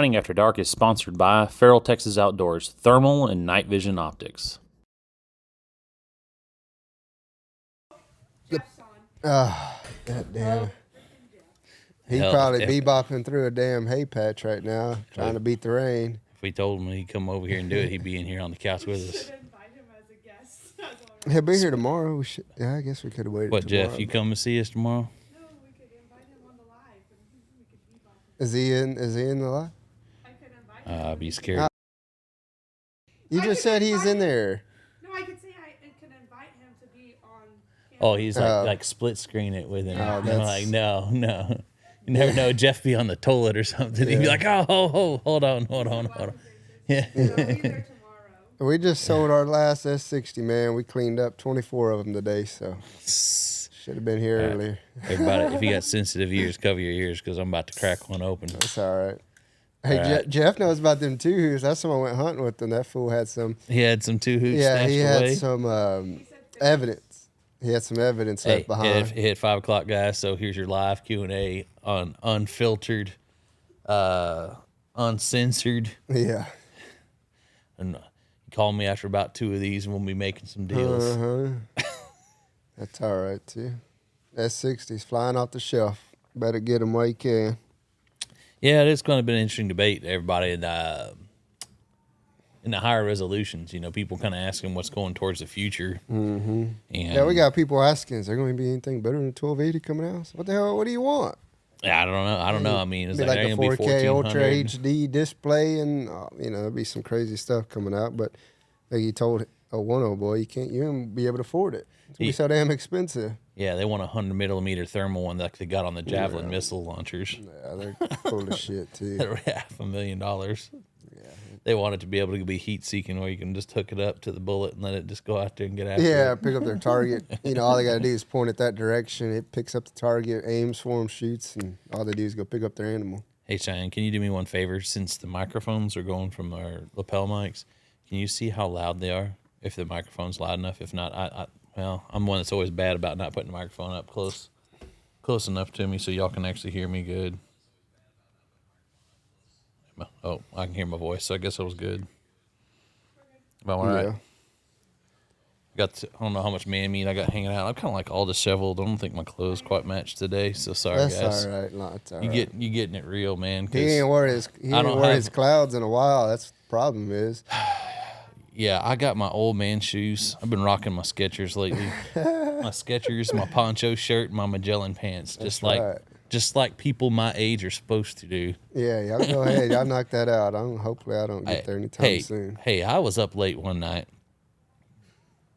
Hunting After Dark is sponsored by Feral Texas Outdoors Thermal and Night Vision Optics. God damn. He'd Hell, probably if- bebopping through a damn hay patch right now, trying to beat the rain. If we told him he'd come over here and do it, he'd be in here on the couch with us. Should invite him as a guest. He'll be here tomorrow. We should, yeah, I guess we could have waited What, tomorrow. Jeff, you come and see us tomorrow? No, we could invite him on the live and we could bebop him. Is he in the live? I could invite him. I'd be scared. You I just could said he's invite in him. there. No, I could say I could invite him to be on camera. Oh, he's like, Oh. like split screen it with him. Oh, And I'm that's- like, no. You never know. Jeff be on the toilet or something. He'd be Yeah. like, hold on. Yeah. So he'll be there tomorrow. We just sold our last S60, man. We cleaned up 24 of them today, so should have been here All right. earlier. Everybody, if you got sensitive ears, cover your ears because I'm about to crack one open. That's all right. Hey, All right. Jeff knows about them two hoots. That's someone went hunting with them. That fool had some. He had some two hoots Yeah, stashed he had away. some evidence. He had some evidence left behind. It hit 5 o'clock, guys. So here's your live Q&A on unfiltered, uncensored. Yeah. And call me after about 2 of these, and we'll be making some deals. Uh-huh. That's all right too. S60's flying off the shelf. Better get them while you can. Yeah, it's going to be an interesting debate. Everybody in the higher resolutions, people kind of asking what's going towards the future. Mm-hmm. And Yeah, we got people asking, is there going to be anything better than 1280 coming out? So what the hell? What do you want? Yeah, I don't know. I mean, it's Be like a ain't gonna be 4K Ultra 1400. HD display, and there'll be some crazy stuff coming out. But like you told one old boy, you won't be able to afford it. It's gonna be so damn expensive. Yeah, they want a 100 mm thermal one like they got on the Javelin missile launchers. Yeah, they're full of shit too. They're $500,000. They want it to be able to be heat seeking, where you can just hook it up to the bullet and let it just go out there and get after Yeah, it. pick up their target. All they got to do is point it that direction. It picks up the target, aims for them, shoots, and all they do is go pick up their animal. Hey, Cheyenne, can you do me one favor? Since the microphones are going from our lapel mics, can you see how loud they are? If the microphone's loud enough. If not, I'm one that's always bad about not putting the microphone up close enough to me so y'all can actually hear me good. Oh, I can hear my voice, so I guess it was good. About all right. Yeah. I don't know how much man meat I got hanging out. I'm kind of like all disheveled. I don't think my clothes quite match today, so sorry, That's guys. all right. No, it's all You right. getting it real, man. 'cause He ain't wore his have- clouds in a while. That's what the problem is. Yeah, I got my old man shoes. I've been rocking my Skechers lately. My Skechers, my poncho shirt, and my Magellan pants. right. Just like people my age are supposed to do. Yeah, y'all go ahead. Y'all knock that out. Hopefully I don't get there anytime soon. Hey, I was up late one night,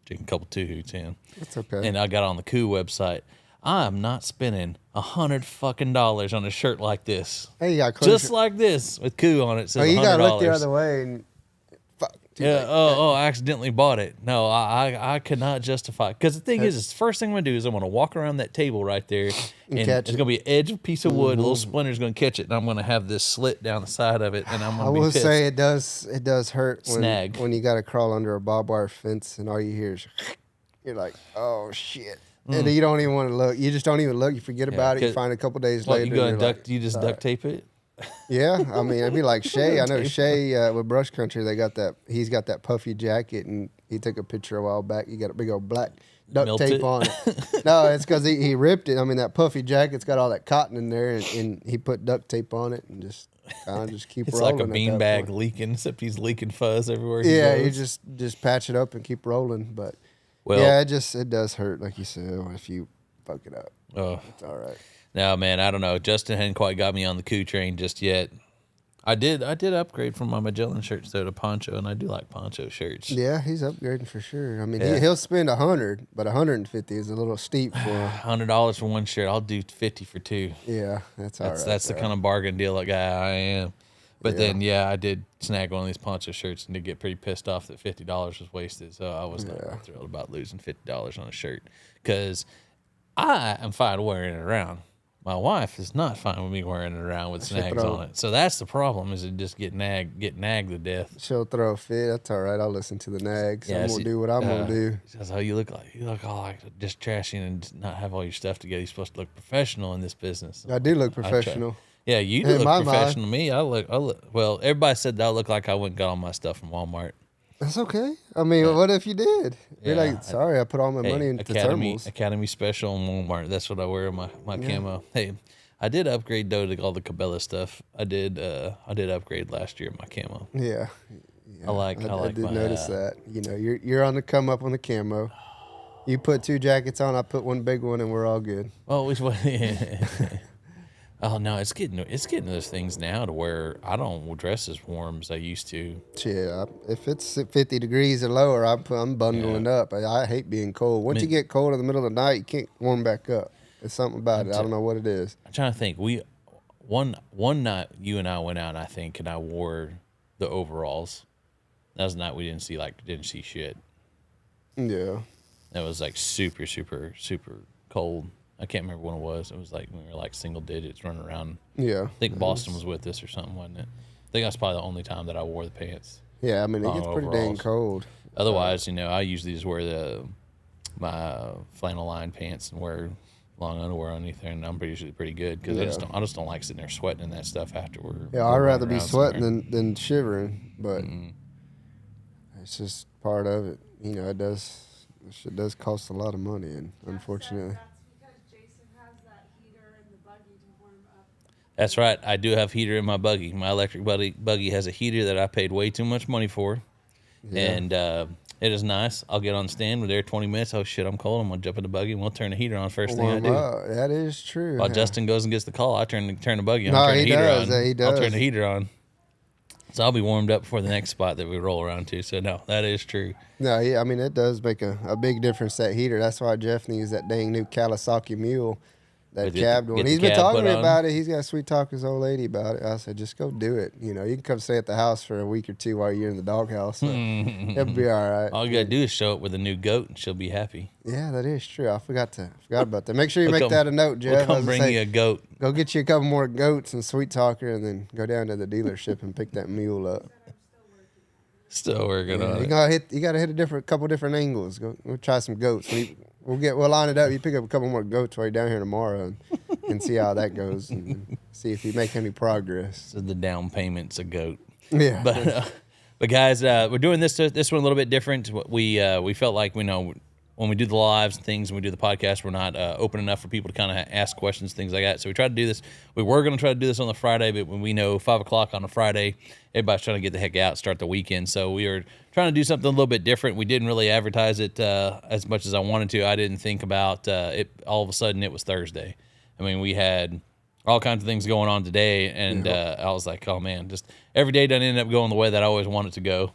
drinking a couple 2 hoots in, That's okay. and I got on the Coup website. I'm not spending $100 on a shirt like this. Hey, y'all Just like this with Coup on it. It says you gotta look the $100. other way and fuck. too Yeah. late. I accidentally bought it. No, I could not justify. Because the thing is, the first thing I'm gonna do is I'm gonna walk around that table right there, and catch it's it. gonna be an edge of piece of wood. A little splinter's gonna catch it, and I'm gonna have this slit down the side of it, and I'm I gonna be will pissed. say it does hurt Snag. when you got to crawl under a barbed wire fence and all you hear is you're like, oh shit. And you don't even want to look. You just don't even look. You forget about it. You 'cause- find it a couple days What, later. you and gonna you're duct? like, You just duct tape it? yeah, I mean, it'd be like Shay. I know Shay with Brush Country. They got that. He's got that puffy jacket, and he took a picture a while back. He got a big old black duct Melt tape it? on it. No, it's because he ripped it. I mean, that puffy jacket's got all that cotton in there, and he put duct tape on it and just kind of just keep It's rolling. like a at that beanbag point. leaking, except he's leaking fuzz everywhere. He Yeah, goes. you just patch it up and keep rolling. But Well, yeah, it does hurt, like you said, if you fuck it up. oh, It's all right. no, man, I don't know. Justin hadn't quite got me on the Coup train just yet. I did upgrade from my Magellan shirts though to poncho, and I do like poncho shirts. Yeah, he's upgrading for sure. I mean, Yeah. he'll spend 100, but 150 is a little steep for him. $100 for one shirt. I'll do 50 for 2. Yeah, that's all right. That's the kind of bargain deal guy I am. But then, I did snag one of these poncho shirts and did get pretty pissed off that $50 was wasted. So I was not real thrilled about losing $50 on a shirt because I am fine wearing it around. My wife is not fine with me wearing it around with snags on it. So that's the problem, is it just get nagged to death. She'll throw a fit. That's all right. I'll listen to the nags. I'm she- gonna do what I'm gonna do. She says, "Oh, you look all like just trashing and not have all your stuff together. You're supposed to look professional in this business." I do look I try. professional. Yeah, you In look my professional to me. I look. Well, everybody said that I look like I went and got all my stuff from Walmart. That's okay. I mean, what if you did? You're Yeah, like, sorry, I put all my money into thermals. Academy Special and Walmart. That's what I wear in my camo. Hey, I did upgrade though to all the Cabela stuff. I did upgrade last year my camo. Yeah. I did my, notice that. You know, you're on the come up on the camo. You put 2 jackets on, I put one big one, and we're all good. Oh, oh no, it's getting to those things now to where I don't dress as warm as I used to. Yeah, if it's 50 degrees or lower, I'm bundling up. I hate being cold. Once you get cold in the middle of the night, you can't warm back up. There's something about it. I don't know what it is. I'm trying to think. One night you and I went out, I think, and I wore the overalls. That was the night we didn't see shit. Yeah. It was like super, super, super cold. I can't remember when it was. It was like when we were like single digits running around. Yeah. I think Boston was with us or something, wasn't it? I think that's probably the only time that I wore the pants. Yeah, I mean, it gets pretty dang cold. Otherwise, I usually just wear my flannel lined pants and wear long underwear underneath there, and I'm usually pretty good because I just don't like sitting there sweating in that stuff afterward. Yeah, I'd rather be sweating than shivering, but it's just part of it. It does cost a lot of money, and unfortunately. That's because Jason has that heater in the buggy to warm up. That's right. I do have heater in my buggy. My electric buggy has a heater that I paid way too much money for, and it is nice. I'll get on stand. We're there 20 minutes. Oh shit, I'm cold. I'm gonna jump in the buggy and we'll turn the heater on first thing I do. That is true. While Justin goes and gets the call, I turn the buggy on. No, turn the he heater does. on. He does. I'll turn the heater on. So I'll be warmed up for the next spot that we roll around to. So no, that is true. No, yeah, I mean, it does make a big difference, that heater. That's why Jeff needs that dang new Kawasaki Mule, that cab one. He's been talking to me about it. He's got to sweet talk his old lady about it. I said, just go do it. You can come stay at the house for a week or 2 while you're in the doghouse. So it'll be all right. All you got to do is show up with a new goat and she'll be happy. Yeah, that is true. I forgot about that. Make sure you make that a note, Jeff. We'll come bring you a goat. Go get you a couple more goats and sweet talker, and then go down to the dealership and pick that mule up. Still working on it. You gotta hit a couple different angles. Go try some goats. We'll line it up. You pick up a couple more goats while you're down here tomorrow, and see how that goes, and see if you make any progress. So the down payment's a goat. Yeah, but guys, we're doing this one a little bit different. We felt like when we do the lives and things, and we do the podcast, we're not open enough for people to kind of ask questions, things like that. So we tried to do this. We were going to try to do this on the Friday, but when we know 5 o'clock on a Friday, everybody's trying to get the heck out, start the weekend. So we are trying to do something a little bit different. We didn't really advertise it as much as I wanted to. I didn't think about it. All of a sudden, it was Thursday. I mean, we had all kinds of things going on today, and I was like, oh man, just every day doesn't end up going the way that I always want it to go.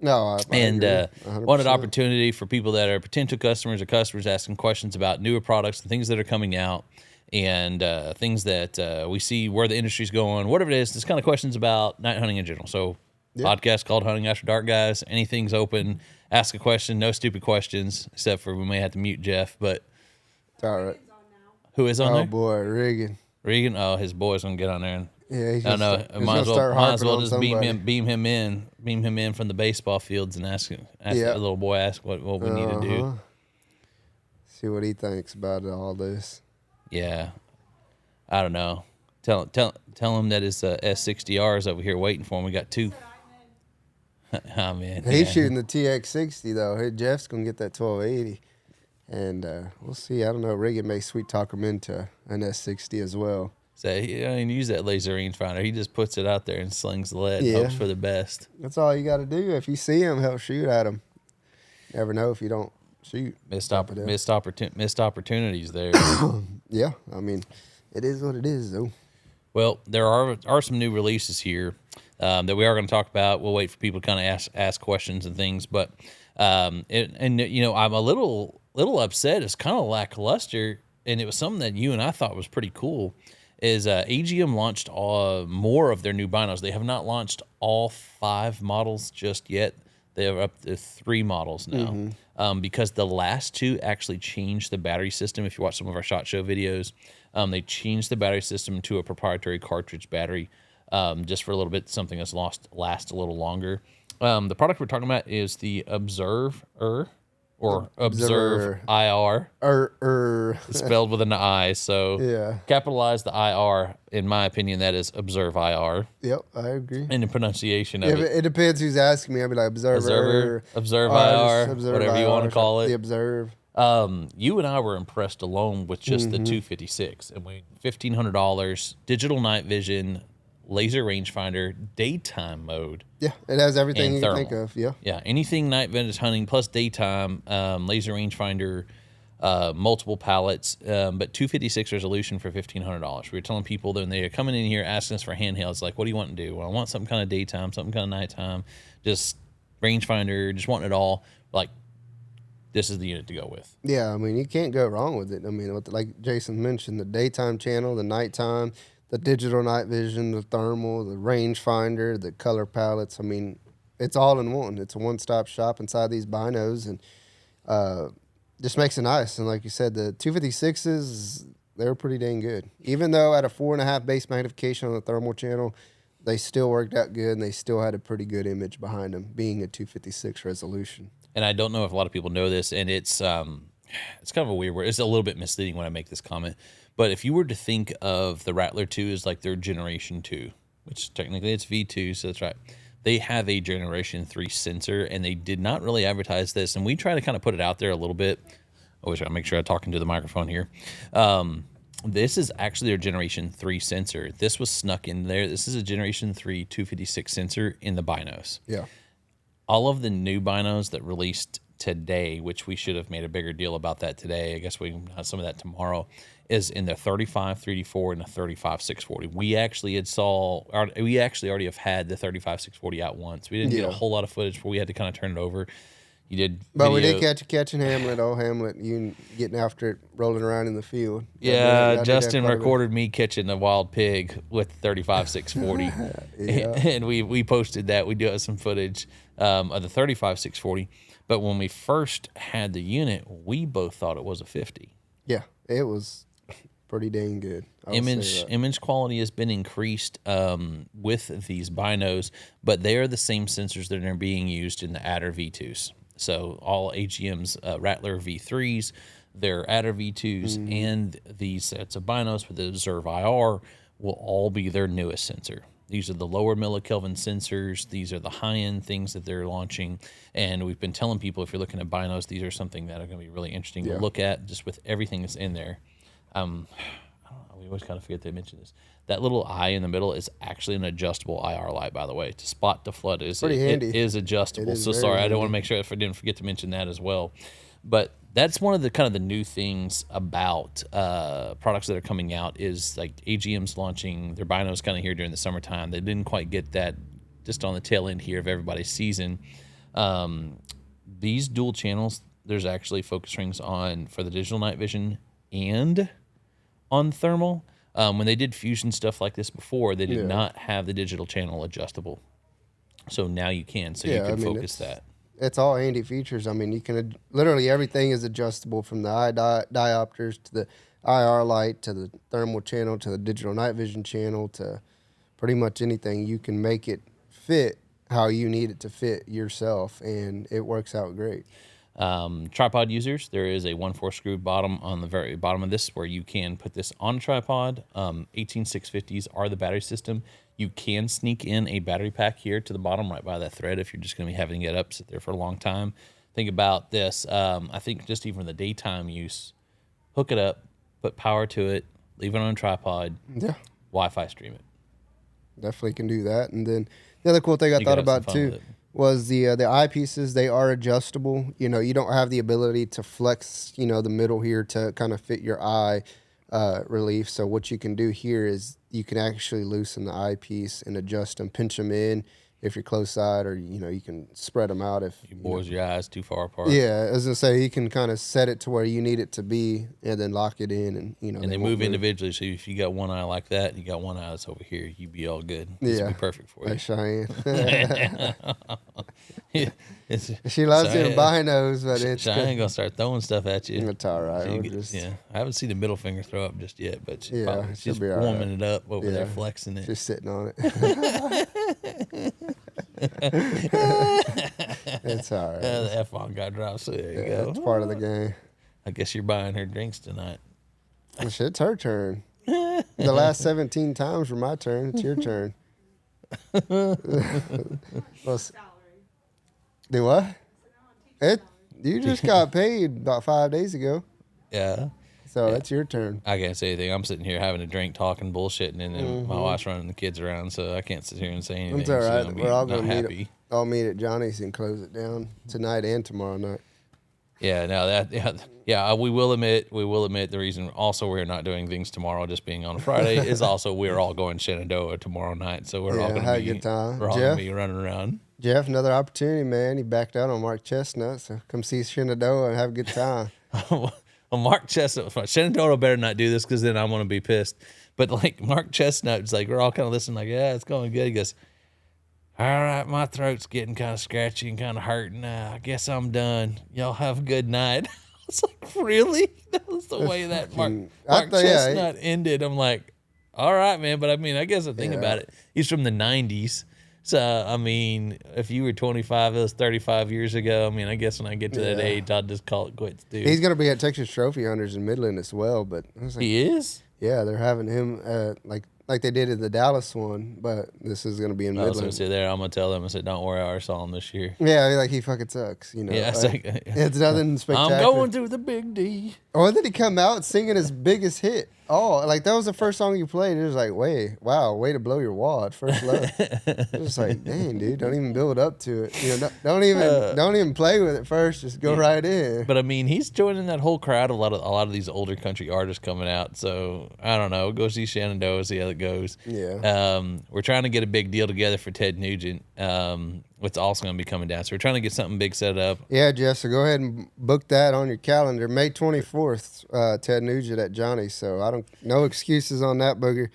No, I agree. Wanted opportunity for people that are potential customers or customers asking questions about newer products and things that are coming out, and things that we see where the industry's going, whatever it is. Just kind of questions about night hunting in general. So, podcast called Hunting After Dark, guys. Anything's open. Ask a question. No stupid questions, except for we may have to mute Jeff. But it's all right. Who is on there? Oh boy, Regan. Regan. Oh, his boy's gonna get on there. Yeah, he's I know. Might as well just beam him in from the baseball fields and ask that little boy what we need to do. See what he thinks about all this. Yeah, I don't know. Tell him that his S60R is over here waiting for him. We got 2. Oh man, he's shooting the TX60 though. Hey, Jeff's gonna get that 1280, and we'll see. I don't know. Regan may sweet talk him into an S60 as well. So he don't even use that laser rangefinder. He just puts it out there and slings the lead and hopes for the best. That's all you got to do. If you see him, help shoot at him. Never know if you don't shoot. Missed opportunities there. Yeah, I mean, it is what it is, though. Well, there are some new releases here that we are going to talk about. We'll wait for people to kind of ask questions and things, but I'm a little upset. It's kind of lackluster, and it was something that you and I thought was pretty cool. Is AGM launched more of their new binos. They have not launched all 5 models just yet. They are up to 3 models now. Because the last 2 actually changed the battery system. If you watch some of our SHOT Show videos, they changed the battery system to a proprietary cartridge battery just for a little bit, something that's lasts a little longer. The product we're talking about is the Observer, or Observe IR. Spelled with an I. So capitalize the IR. In my opinion, that is Observe IR. Yep, I agree. And the pronunciation of it. It depends who's asking me. I'll be like, Observe IR, whatever you want to call it. The Observe. You and I were impressed alone with just the 256. And we $1,500, digital night vision, laser rangefinder, daytime mode. Yeah, it has everything you can think of. Yeah. Yeah, anything night vintage hunting plus daytime, laser rangefinder, multiple pallets, but 256 resolution for $1,500. We were telling people that when they are coming in here asking us for handhelds, like, what do you want to do? Well, I want something kind of daytime, something kind of nighttime, just rangefinder, just wanting it all. Like, this is the unit to go with. Yeah, I mean, you can't go wrong with it. I mean, like Jason mentioned, the daytime channel, the nighttime, the digital night vision, the thermal, the rangefinder, the color palettes. I mean, it's all in one. It's a one-stop shop inside these binos, and just makes it nice. And like you said, the 256s, they're pretty dang good. Even though at a 4.5 base magnification on the thermal channel, they still worked out good, and they still had a pretty good image behind them, being a 256 resolution. And I don't know if a lot of people know this, and it's kind of a weird word. It's a little bit misleading when I make this comment. But if you were to think of the Rattler 2 as like their Generation 2, which technically it's V2, so that's right. They have a Generation 3 sensor, and they did not really advertise this. And we try to kind of put it out there a little bit. I wish I'd make sure I'm talking to the microphone here. This is actually their Generation 3 sensor. This was snuck in there. This is a Generation 3 256 sensor in the binos. Yeah. All of the new binos that released today, which we should have made a bigger deal about that today, I guess we can have some of that tomorrow, is in the 35 3D4 and the 35 640. We actually already have had the 35 640 out once. We didn't get a whole lot of footage before we had to kind of turn it over. You did, but we did catching Hamlet. Oh, Hamlet, you getting after it, rolling around in the field. Yeah, Justin recorded me catching a wild pig with the 35 640, and we posted that. We do have some footage of the 35 640. But when we first had the unit, we both thought it was a 50. Yeah, it was pretty dang good. Image quality has been increased with these binos, but they are the same sensors that are being used in the Adder V2s. So all AGM's Rattler V3s, their Adder V2s, and these sets of binos with the Observe IR will all be their newest sensor. These are the lower millikelvin sensors. These are the high-end things that they're launching. And we've been telling people, if you're looking at binos, these are something that are going to be really interesting to look at, just with everything that's in there. I don't know, we always kind of forget to mention this. That little eye in the middle is actually an adjustable IR light, by the way. To spot the flood is adjustable. It is so sorry, handy. I don't want to make sure if I didn't forget to mention that as well. But that's one of the kind of the new things about products that are coming out is like AGM's launching their binos kind of here during the summertime. They didn't quite get that just on the tail end here of everybody's season. These dual channels, there's actually focus rings on for the digital night vision and on thermal. When they did fusion stuff like this before, they did not have the digital channel adjustable. So now you can, so you can focus that. It's all handy features. I mean, you can literally everything is adjustable from the eye diopters to the IR light to the thermal channel to the digital night vision channel to pretty much anything. You can make it fit how you need it to fit yourself, and it works out great. Tripod users, there is a 1/4 screw bottom on the very bottom of this where you can put this on a tripod. 18650s are the battery system. You can sneak in a battery pack here to the bottom right by that thread if you're just going to be having it up, sit there for a long time. Think about this. I think just even the daytime use, hook it up, put power to it, leave it on a tripod, Wi-Fi stream it. Definitely can do that. And then the other cool thing I thought about too was the eyepieces. They are adjustable. You know, you don't have the ability to flex, you know, the middle here to kind of fit your eye relief. So what you can do here is you can actually loosen the eyepiece and adjust them, pinch them in if you're close side, or, you know, you can spread them out if you boys your eyes too far apart. Yeah, as I say, you can kind of set it to where you need it to be and then lock it in, and, you know, and they move individually. So if you got one eye like that and you got one eye that's over here, you'd be all good. This would be perfect for you. Cheyenne. She loves doing binos, but it's Cheyenne gonna start throwing stuff at you. It's all right. I haven't seen the middle finger throw up just yet, but she's be warming it up over there, flexing it. Just sitting on it. It's all right. The F-bomb got dropped, so there you go. It's part of the game. I guess you're buying her drinks tonight. It's her turn. The last 17 times were my turn. It's your turn. Well, do what? You just got paid about 5 days ago. Yeah. So it's your turn. I can't say anything. I'm sitting here having a drink, talking, bullshitting, and then my wife's running the kids around, so I can't sit here and say anything. It's all right. We're all going to meet at Johnny's and close it down tonight and tomorrow night. Yeah, no, we will admit the reason also we're not doing things tomorrow, just being on a Friday, is also we're all going Shenandoah tomorrow night, so we're all going to be a good time. We're all going to be running around. Jeff, another opportunity, man. He backed out on Mark Chestnut, so come see Shenandoah and have a good time. Well, Mark Chestnut, Shenandoah better not do this because then I'm going to be pissed. But like Mark Chestnut's like, we're all kind of listening, like, yeah, it's going good. He goes, all right, my throat's getting kind of scratchy and kind of hurting. I guess I'm done. Y'all have a good night. I was like, really? That was the way that Mark Chestnut ended. I'm like, all right, man. But I mean, I guess the thing about it, he's from the 90s. So, I mean, if you were 25, it was 35 years ago. I mean, I guess when I get to that age, I'll just call it quits, dude. He's going to be at Texas Trophy Hunters in Midland as well. But I was like, he is? Yeah, they're having him like they did at the Dallas one, but this is going to be in Midland. I was going to sit there. I'm going to tell them, I said, don't worry, I saw him this year. Yeah, like he fucking sucks, you know. Yeah, it's nothing spectacular. I'm going to the Big D. Or did he come out singing his biggest hit? Oh, like that was the first song you played. It was like, way to blow your wad, first love. It was like, dang, dude, don't even build up to it. You know, don't even play with it first. Just go right in. But I mean, he's joining that whole crowd. A lot of these older country artists coming out. So I don't know. Go see Shenandoah, see how it goes. Yeah. We're trying to get a big deal together for Ted Nugent. What's also going to be coming down. So we're trying to get something big set up. Yeah, Jeff. So go ahead and book that on your calendar. May 24th, Ted Nugent at Johnny's. So no excuses on that, booger.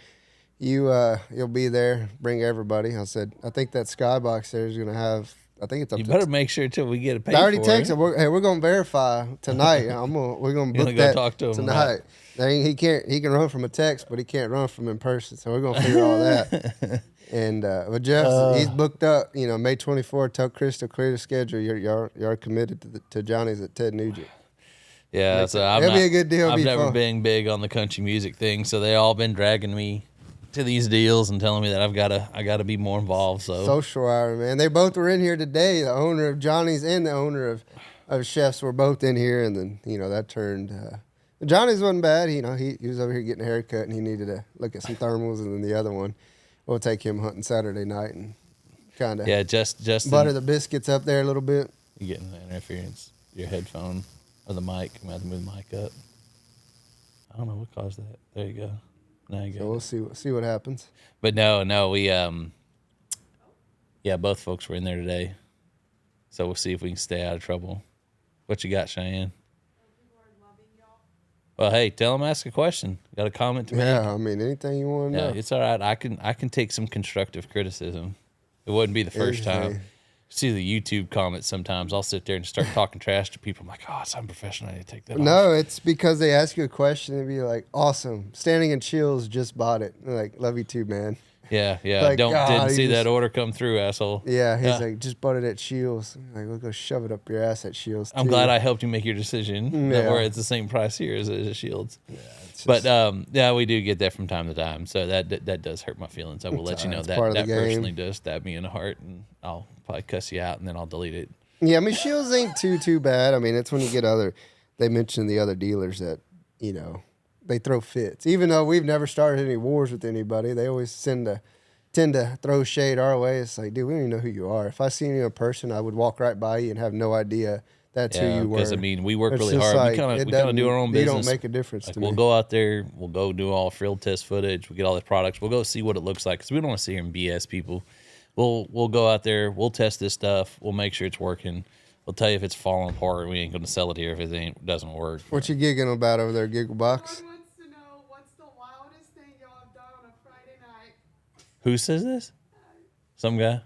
You'll be there. Bring everybody. I think that skybox there is going to have. I think it's up. You better make sure till we get it paid. I already texted. We're going to verify tonight. We're going to book that talk to him tonight. He can run from a text, but he can't run from in person. So we're going to figure all that. And but Jeff, he's booked up. You know, May 24th. Tell Chris to clear the schedule. You're committed to Johnny's at Ted Nugent. Yeah, so it'll be a good deal. I've never been big on the country music thing, so they all been dragging me to these deals and telling me that I gotta be more involved. So social hour, man. They both were in here today. The owner of Johnny's and the owner of Chef's were both in here, and then that turned. Johnny's wasn't bad. He was over here getting a haircut, and he needed to look at some thermals, and then the other one. We'll take him hunting Saturday night and kind of just butter the biscuits up there a little bit. You getting the interference, your headphone or the mic. I'm going to move the mic up. I don't know what caused that. There you go. Now you go. So we'll see what happens. But no, we both folks were in there today, so we'll see if we can stay out of trouble. What you got, Cheyenne? Well, hey, tell them, ask a question. Got a comment to make? Yeah, I mean, anything you want to know. It's all right. I can take some constructive criticism. It wouldn't be the first time. See the YouTube comments sometimes. I'll sit there and start talking trash to people. I'm like, oh, it's unprofessional. I need to take that off. No, it's because they ask you a question and be like, awesome. Standing in Chills just bought it. They're like, love you too, man. Yeah. Like, didn't see that order come through, asshole. Yeah, he's like, just bought it at Shields. Like, we'll go shove it up your ass at Shields. I'm glad I helped you make your decision. Yeah. Where it's the same price here as at Shields. Yeah, but we do get that from time to time. So that does hurt my feelings. I will let you know that personally does stab me in the heart, and I'll probably cuss you out and then I'll delete it. Yeah, I mean, Shields ain't too bad. I mean, it's when you get they mention the other dealers that, they throw fits. Even though we've never started any wars with anybody, they always tend to throw shade our way. It's like, dude, we don't even know who you are. If I seen you in person, I would walk right by you and have no idea that's who you were. Because, I mean, we work really hard. Like, we kind of do our own business. You don't make a difference to me. We'll go out there. We'll go do all field test footage. We get all the products. We'll go see what it looks like because we don't want to sit here and BS people. We'll go out there. We'll test this stuff. We'll make sure it's working. We'll tell you if it's falling apart. We ain't going to sell it here if it doesn't work. What you giggling about over there, Gigglebox? Who says this? Some guy?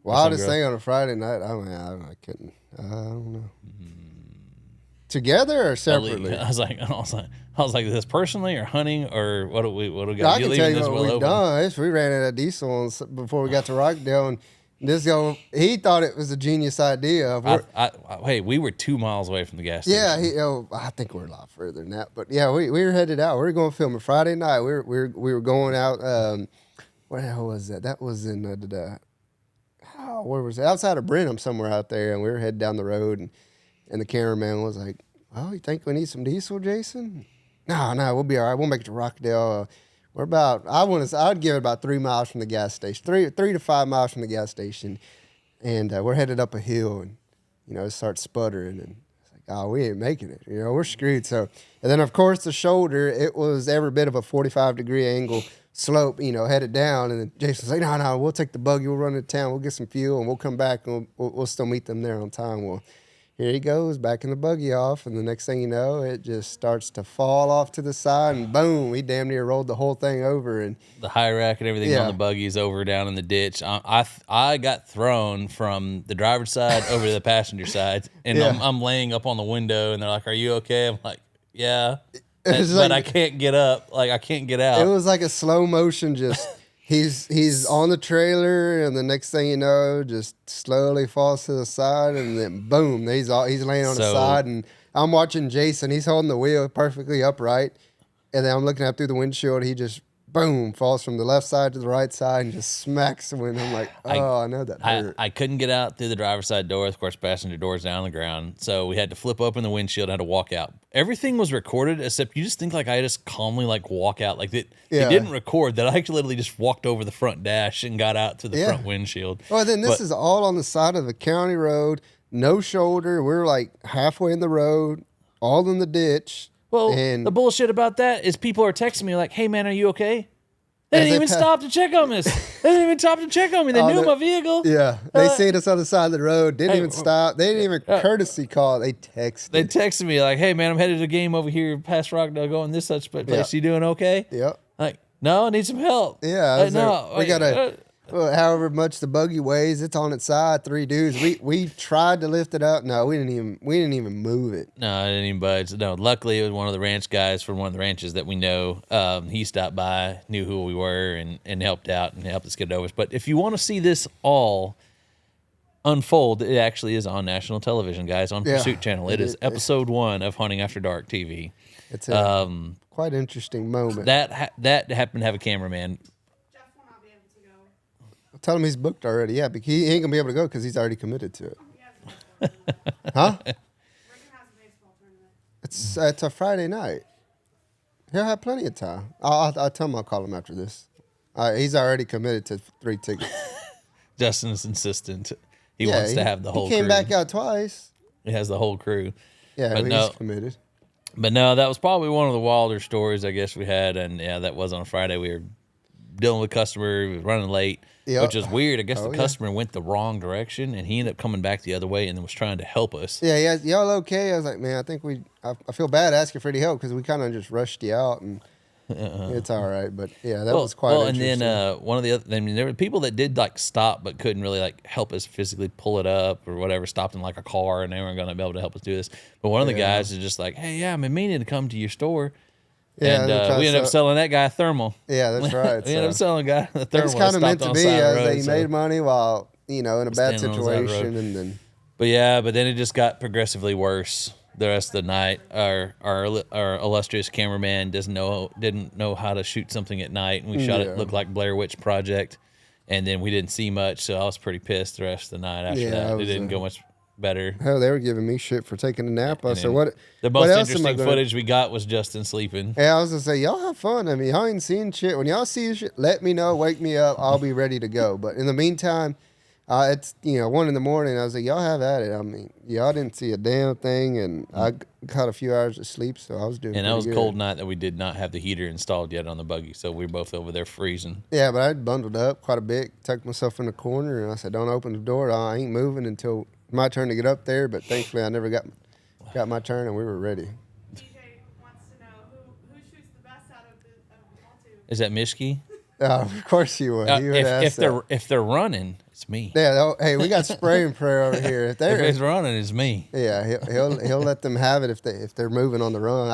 Wildest thing on a Friday night? I mean, I couldn't. I don't know. Together or separately? I was like, this personally or hunting or what do we got? I can tell you what we've done. We ran out of diesel before we got to Rockdale, and He thought it was a genius idea. Hey, we were 2 miles away from the gas station. Yeah, I think we're a lot further than that. But yeah, we were headed out. We were going to film a Friday night. We were going out. Where the hell was that? That was in where was it? Outside of Brenham, somewhere out there. And we were heading down the road, and the cameraman was like, "Oh, you think we need some diesel, Jason?" No, we'll be all right. We'll make it to Rockdale. We're about, I'd give it about 3 miles from the gas station, 3 to 5 miles from the gas station. And we're headed up a hill, and, it starts sputtering. And it's like, oh, we ain't making it. We're screwed. So, and then, of course, the shoulder, it was every bit of a 45-degree angle slope, headed down. And then Jason's like, no, we'll take the buggy. We'll run to town. We'll get some fuel, and we'll come back, and we'll still meet them there on time. Well, here he goes, backing the buggy off, and the next thing you know, it just starts to fall off to the side, and boom, he damn near rolled the whole thing over. And the high rack and everything on the buggy is over down in the ditch. I got thrown from the driver's side over to the passenger side, and I'm laying up on the window, and they're like, "Are you okay?" I'm like, "Yeah," but I can't get up. Like, I can't get out. It was like a slow motion, just... He's on the trailer, and the next thing you know, just slowly falls to the side, and then boom, he's laying on the side, and I'm watching Jason. He's holding the wheel perfectly upright, and then I'm looking up through the windshield. He just boom falls from the left side to the right side and just smacks the window. I'm like, I know that hurt. I couldn't get out through the driver's side door. Of course, passenger door's down on the ground, so we had to flip open the windshield. Had to walk out. Everything was recorded, except you just think like I just calmly walk out like that. It didn't record that I literally just walked over the front dash and got out to the front windshield. Oh, then this is all on the side of a county road, no shoulder. We're like halfway in the road, all in the ditch. Well, and the bullshit about that is people are texting me like, "Hey man, are you okay?" They didn't even stop to check on us. They didn't even stop to check on me. They knew my vehicle. Yeah. They seen us on the side of the road. Didn't even stop. They didn't even courtesy call. They texted. They texted me like, "Hey, man, I'm headed to a game over here past Rockdale going this such place. Yeah. You doing okay?" Yep. Like, no, I need some help. Yeah. We got to... however much the buggy weighs, it's on its side. 3 dudes. We tried to lift it up. No, we didn't even move it. No, I didn't even budge. No, luckily it was one of the ranch guys from one of the ranches that we know. He stopped by, knew who we were, and helped out and helped us get it over. But if you want to see this all unfold, it actually is on national television, guys, on Pursuit Channel. It is episode 1 of Hunting After Dark TV. It's quite interesting moment. That happened to have a cameraman. Tell him he's booked already. Yeah, but he ain't gonna be able to go because he's already committed to it. Huh? It's a Friday night. He'll have plenty of time. I'll tell him I'll call him after this. He's already committed to 3 tickets. Justin's insistent. He wants to have the whole crew. He came back out twice. He has the whole crew. Yeah, but he's committed. But no, that was probably one of the wilder stories I guess we had. And yeah, that was on a Friday. We were dealing with a customer. He was running late. Yep. Which is weird. I guess the customer went the wrong direction, and he ended up coming back the other way and then was trying to help us. Yeah, y'all okay? I was like, man, I think I feel bad asking for any help because we kind of just rushed you out, and it's all right. But yeah, that was quite interesting. And then one of the other, there were people that did stop but couldn't really help us physically pull it up or whatever. Stopped in a car, and they weren't going to be able to help us do this. But one of the guys is just like, hey, yeah, I've been meaning to come to your store. Yeah, and we ended up selling that guy a thermal. Yeah, that's right. We ended up selling a guy a thermal. It's kind of meant to be, as he made money while in a bad situation, and then. But then it just got progressively worse the rest of the night. Our illustrious cameraman didn't know how to shoot something at night, and we shot it. Looked like Blair Witch Project, and then we didn't see much, so I was pretty pissed the rest of the night after that. It didn't go much better. Hell, they were giving me shit for taking a nap. I said, "What?" The most interesting footage we got was Justin sleeping. Yeah, I was gonna say, y'all have fun. I mean, y'all ain't seen shit. When y'all see shit, let me know. Wake me up. I'll be ready to go. But in the meantime, it's 1 a.m. I was like, y'all have at it. I mean, y'all didn't see a damn thing, and I got a few hours of sleep, so I was doing. And that was a cold night that we did not have the heater installed yet on the buggy, so we were both over there freezing. Yeah, but I bundled up quite a bit, tucked myself in the corner, and I said, "Don't open the door. I ain't moving until." My turn to get up there, but thankfully I never got my turn, and we were ready. DJ wants to know who shoots the best out of all 2. Is that Mishki? Of course you would. If they're running, it's me. Yeah. Hey, we got spray and pray over here. If it's running, it's me. Yeah, he'll let them have it if they're moving on the run.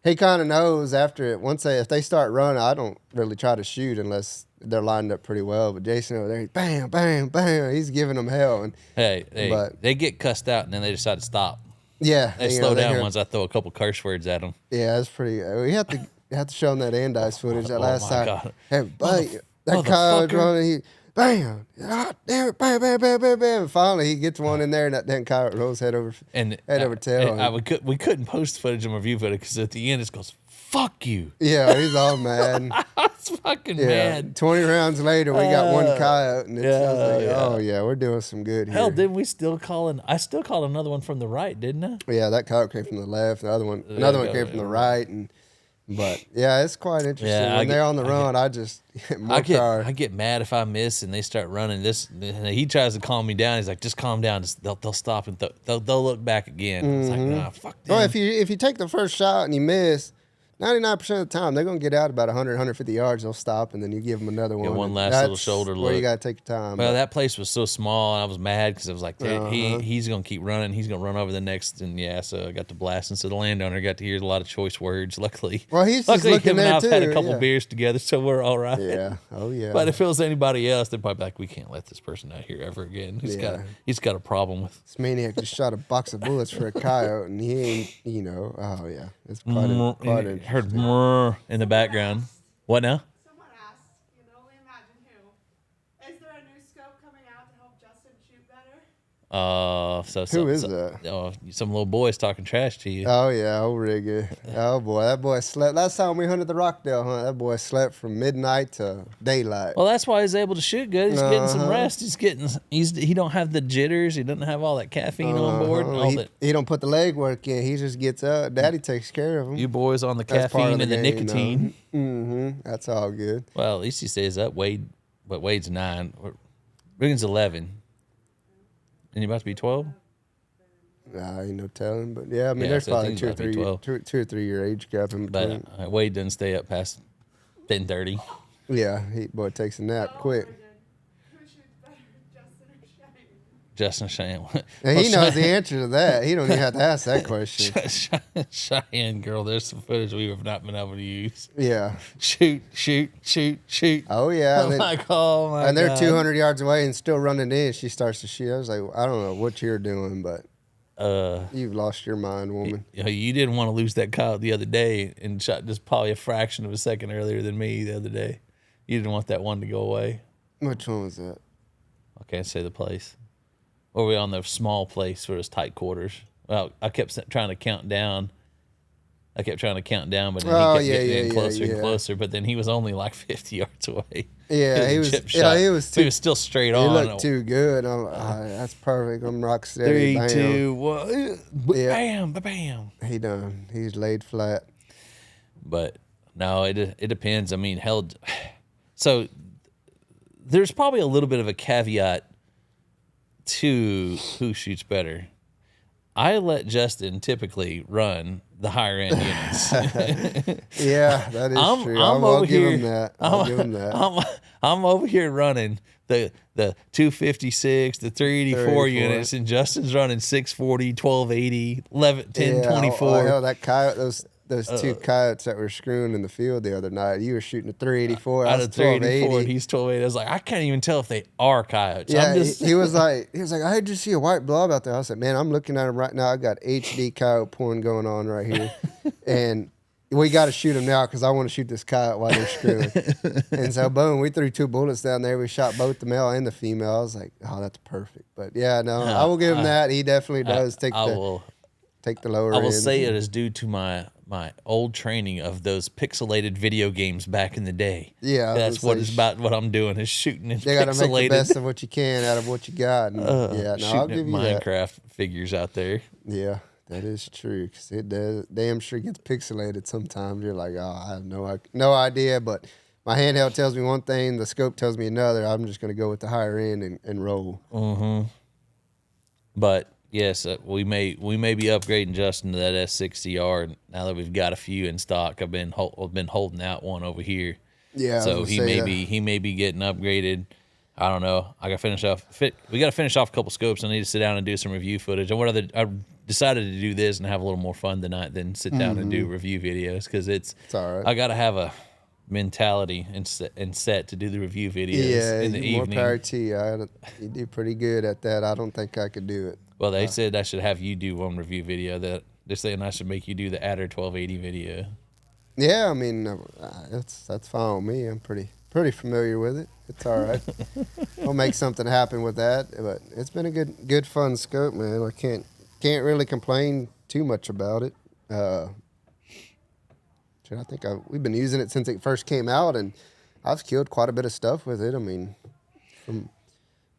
he kind of knows after it. If they start running, I don't really try to shoot unless they're lined up pretty well. But Jason over there, he's bam, bam, bam. He's giving them hell. And but they get cussed out and then they decide to stop. Yeah, they slow down once I throw a couple curse words at them. Yeah, that's pretty. We have to show them that Andice footage that last time. God. Hey, that Kyle running, he bam, damn it, bam, bam, bam, bam, bam. And finally, he gets one in there, and that damn coyote rolls head over tail. We couldn't post footage and review footage because at the end it goes, "Fuck you." Yeah, he's all mad. It's fucking mad. 20 rounds later, we got one coyote, and oh yeah, we're doing some good here. Hell, didn't we still call I still called another one from the right, didn't I? Yeah, that coyote came from the left. Another one came from the right, But yeah, it's quite interesting. When they're on the run, I get mad if I miss and they start running. He tries to calm me down. He's like, "Just calm down. They'll stop and they'll look back again." It's like, nah, fuck them. Well, if you take the first shot and you miss, 99% of the time they're gonna get out about 100, 150 yards. They'll stop and then you give them another one. One last little shoulder look. Where you gotta take your time. Well, that place was so small, and I was mad because I was like, he's gonna keep running. He's gonna run over the next, and so I got to blasting. So the landowner got to hear a lot of choice words. Luckily, he's just looking him there and I've too. had a couple beers together, so we're all right. Yeah. Oh yeah. But if it was anybody else, they'd probably be like, "We can't let this person out here ever again. He's got a problem with." This maniac just shot a box of bullets for a coyote, and he ain't. Oh yeah, it's quite interesting. Heard more in the background. What now? Someone asked, you can only imagine who. Is there a new scope coming out to help Justin shoot better? Who is that? Some little boy's talking trash to you. Oh yeah, old Rigger. Oh boy, that boy slept. Last time we hunted the Rockdale hunt, that boy slept from midnight to daylight. Well, that's why he's able to shoot good. He's getting some rest. He don't have the jitters. He doesn't have all that caffeine on board. He don't put the leg work in. He just gets up. Daddy takes care of him. You boys on the caffeine and the nicotine. That's all good. Well, at least he stays up. Wade's 9. Riggins 11. And you about to be 12? Nah, ain't no telling, but yeah, I mean, there's probably two or 3 year age gap in between. But Wade doesn't stay up past 10:30. Yeah, boy takes a nap quick. Who shoots better, Justin or Cheyenne? Justin Cheyenne. And he knows the answer to that. He don't even have to ask that question. Cheyenne girl, there's some footage we have not been able to use. Yeah. Shoot. Oh yeah. Oh my and they're 200 yards away and still running in. She starts to shoot. I was like, I don't know what you're doing, but you've lost your mind, woman. You didn't want to lose that coyote the other day and shot just probably a fraction of a second earlier than me the other day. You didn't want that one to go away. Which one was that? I can't say the place. Or we on the small place where it was tight quarters. Well, I kept trying to count down. But then he kept getting closer and closer. But then he was only like 50 yards away. Yeah, he was. He was still straight on. He looked too good. That's perfect. I'm rock steady. 3, 2, 1. Bam, bam. He done. He's laid flat. But no, it depends. I mean, so there's probably a little bit of a caveat to who shoots better. I let Justin typically run the higher end units. Yeah, that is true. I'll give him that. I'm over here running the 256, the 384 units, and Justin's running 640, 1280, 11, 1024. Hell, that coyote, those two coyotes that were screwing in the field the other night. You were shooting a 384. Out of 384, and he's 1280. I was like, I can't even tell if they are coyotes. Yeah, he was like, I just see a white blob out there. I said, man, I'm looking at him right now. I got HD coyote porn going on right here, and we got to shoot him now because I want to shoot this coyote while they're screwing. And so, boom, we threw 2 bullets down there. We shot both the male and the female. I was like, oh, that's perfect. But yeah, no, I will give him that. He definitely does take the lower end. I will say it is due to my old training of those pixelated video games back in the day. Yeah, that's what I'm doing is shooting in pixelated. You got to make the best of what you can out of what you got. And I'll give you Minecraft figures out there. Yeah, that is true. Cause it does, damn sure gets pixelated sometimes. You're like, oh, I have no idea. But my handheld tells me one thing, the scope tells me another. I'm just going to go with the higher end and roll. Mm-hmm. But yes, we may be upgrading Justin to that S60R now that we've got a few in stock. I've been holding out one over here. Yeah, so he may be getting upgraded. I don't know. I got to finish off. We got to finish off a couple scopes. I need to sit down and do some review footage. I decided to do this and have a little more fun tonight than sit down and do review videos, because it's all right. I got to have a mentality and set to do the review videos in the evening. More power to you. You do pretty good at that. I don't think I could do it. Well, they said I should have you do one review video. That they're saying I should make you do the Adder 1280 video. Yeah, I mean, that's fine with me. I'm pretty familiar with it. It's all right. We'll make something happen with that. But it's been a good fun scope, man. I can't really complain too much about it. I think we've been using it since it first came out, and I've killed quite a bit of stuff with it. I mean,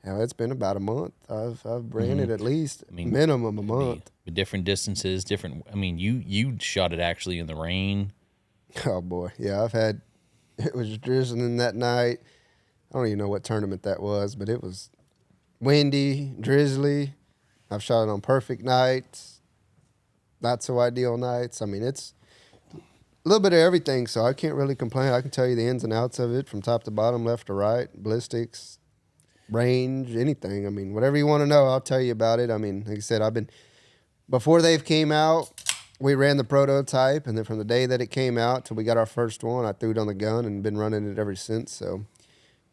it's been about a month. I've ran it at least, minimum a month. With different distances, I mean, you shot it actually in the rain. Oh boy, yeah. It was drizzling that night. I don't even know what tournament that was, but it was windy, drizzly. I've shot it on perfect nights, not so ideal nights. I mean, it's a little bit of everything, so I can't really complain. I can tell you the ins and outs of it from top to bottom, left to right, ballistics, range, anything. I mean, whatever you want to know, I'll tell you about it. I mean, like I said, before they've came out, we ran the prototype, and then from the day that it came out till we got our first one, I threw it on the gun and been running it ever since. So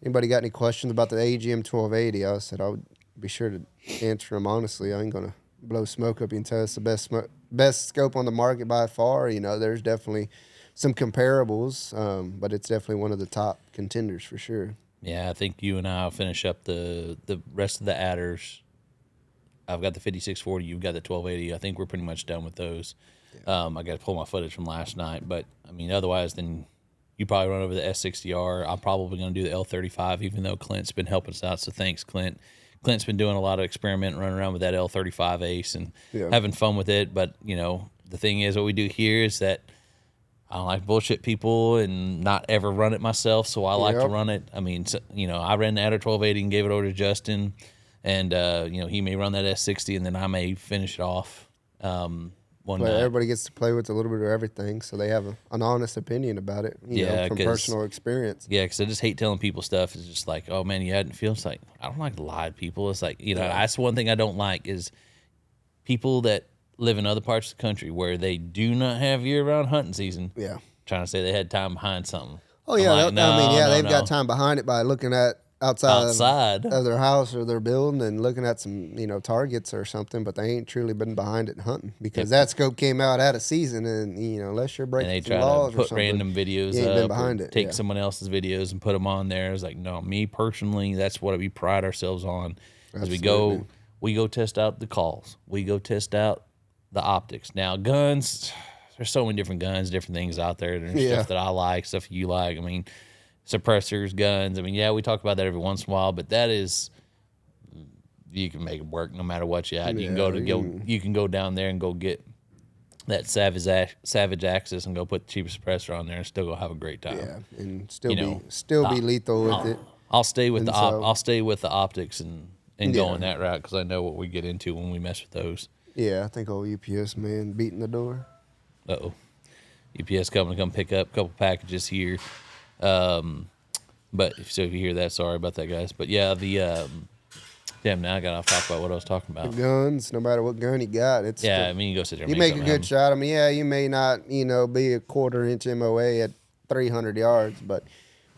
anybody got any questions about the AGM 1280, I said I would be sure to answer them honestly. I ain't going to blow smoke up and tell us the best scope on the market by far. You know, there's definitely some comparables, but it's definitely one of the top contenders for sure. Yeah, I think you and I will finish up the rest of the adders. I've got the 5640. You've got the 1280. I think we're pretty much done with those. Yeah. I got to pull my footage from last night, but I mean, otherwise, then you probably run over the S60R. I'm probably going to do the L35, even though Clint's been helping us out. So thanks, Clint. Clint's been doing a lot of experimenting, running around with that L35 Ace and having fun with it. But you know, the thing is, what we do here is that I don't like bullshit people and not ever run it myself. So I like to run it. I mean, so, you know, I ran the Adder 1280 and gave it over to Justin. And, you know, he may run that S60 and then I may finish it off one night. Everybody gets to play with a little bit of everything, so they have an honest opinion about it, you know, from personal experience. Yeah, because I just hate telling people stuff. It's just like, oh, man, you hadn't feel. It's like, I don't like to lie to people. It's like, you know, that's one thing I don't like is people that live in other parts of the country where they do not have year-round hunting season. Yeah. Trying to say they had time behind something. Oh, yeah. Like, they've got time behind it by looking at outside of their house or their building and looking at some, you know, targets or something, but they ain't truly been behind it hunting because that scope came out at a season, and you know, unless you're breaking some laws or something, put random videos you ain't up, been behind it. Take someone else's videos and put them on there. It's like, no, me personally, that's what we pride ourselves on. As we go test out the calls, we go test out the optics. Now guns, there's so many different guns, different things out there. There's stuff that I like, stuff you like. I mean, suppressors, guns. I mean, yeah, we talk about that every once in a while, but that is, you can make it work no matter what you have. You can go down there and go get that Savage Axis and go put the cheapest suppressor on there and still go have a great time. Yeah, and still be lethal with it. I'll stay with the optics and going that route because I know what we get into when we mess with those. Yeah, I think old UPS man beating the door. Uh-oh. UPS coming to come pick up a couple packages here. But if you hear that, sorry about that, guys. But yeah, damn, now I got off talk about what I was talking about. The guns, no matter what gun you got, it's I mean, you go sit there. You make a good shot. I mean, yeah, you may not, you know, be a 1/4-inch MOA at 300 yards, but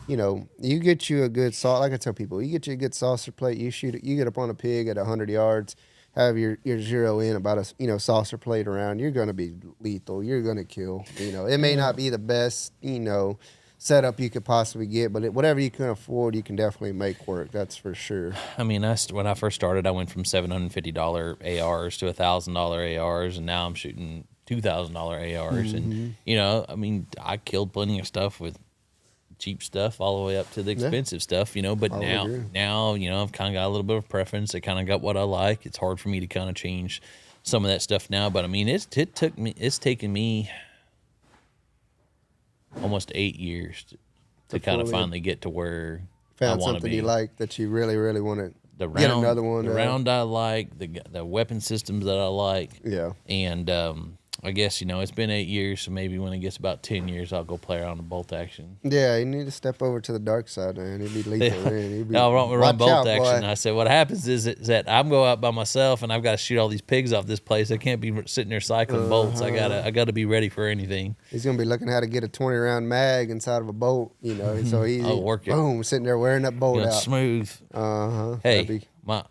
you know, you get you a good saw. Like I tell people, you get you a good saucer plate. You shoot it. You get up on a pig at 100 yards. Have your zero in about a saucer plate around. You're gonna be lethal. You're gonna kill. You know, it may not be the best, you know, setup you could possibly get, but whatever you can afford, you can definitely make work. That's for sure. I mean, when I first started, I went from $750 ARs to $1,000 ARs, and now I'm shooting $2,000 ARs. And you know, I mean, I killed plenty of stuff with cheap stuff all the way up to the expensive stuff, you know. But now, you know, I've kind of got a little bit of preference. I kind of got what I like. It's hard for me to kind of change some of that stuff now, but I mean, it's taken me almost 8 years to kind of finally get to where I want to be. Found something you like that you really, really want to get another one. The round I like, the weapon systems that I like. Yeah. And I guess, it's been 8 years, so maybe when it gets about 10 years, I'll go play around the bolt action. Yeah, you need to step over to the dark side, man. He'd be lethal, man. He'd be, I'll run bolt out, action. Boy. I said, what happens is that I'm going out by myself, and I've got to shoot all these pigs off this place. I can't be sitting there cycling bolts. I gotta be ready for anything. He's gonna be looking how to get a 20-round mag inside of a bolt, so he's boom, sitting there wearing that bolt out. Smooth. Hey, my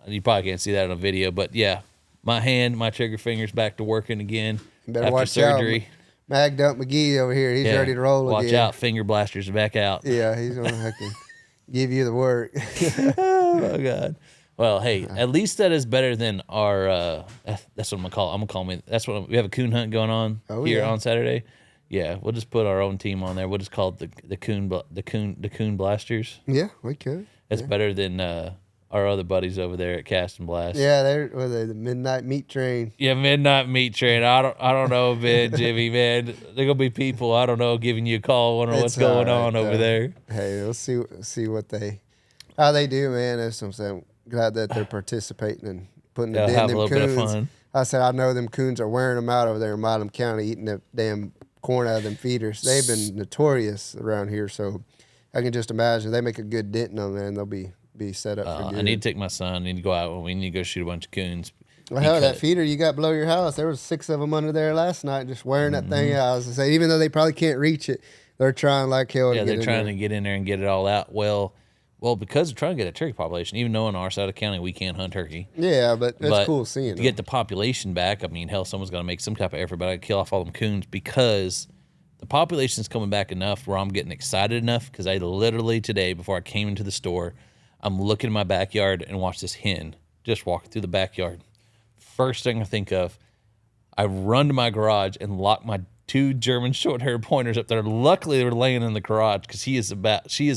you probably can't see that on a video, but yeah, my trigger finger's back to working again after surgery. Mag Dump McGee over here, he's ready to roll again. Watch out, finger blasters are back out. Yeah, he's gonna fucking give you the work. Oh my God. Well, hey, at least that is better than our. That's what I'm gonna call me. That's what we have a coon hunt going on here on Saturday. Yeah, we'll just put our own team on there. We'll just call it the coon blasters. Yeah, we could. That's better than our other buddies over there at Cast and Blast. Yeah, they're the Midnight Meat Train. Yeah, Midnight Meat Train. I don't know, man, Jimmy, man. They're gonna be people I don't know giving you a call, wondering what's going on over there. Hey, we'll see what how they do, man. That's what I'm saying. Glad that they're participating and putting it in them coons. Bit of fun. I said I know them coons are wearing them out over there in Milam County, eating the damn corn out of them feeders. They've been notorious around here, so I can just imagine they make a good dent in them, and they'll be set up for good. I need to take my son. I need to go out. We need to go shoot a bunch of coons. Well, hell, that feeder you got below your house, there was 6 of them under there last night just wearing that thing out. I was going to say, even though they probably can't reach it, they're trying like hell to get in there. Yeah, they're trying to get in there and get it all out. Well, because they're trying to get a turkey population, even though in our side of the county we can't hunt turkey. Yeah, but it's cool seeing them. To get the population back, I mean, hell, someone's got to make some type of effort, but I kill off all them coons because the population's coming back enough where I'm getting excited enough because I literally today, before I came into the store, I'm looking in my backyard and watch this hen just walk through the backyard. First thing I think of, I run to my garage and lock my 2 German short-haired pointers up there. Luckily, they were laying in the garage because she is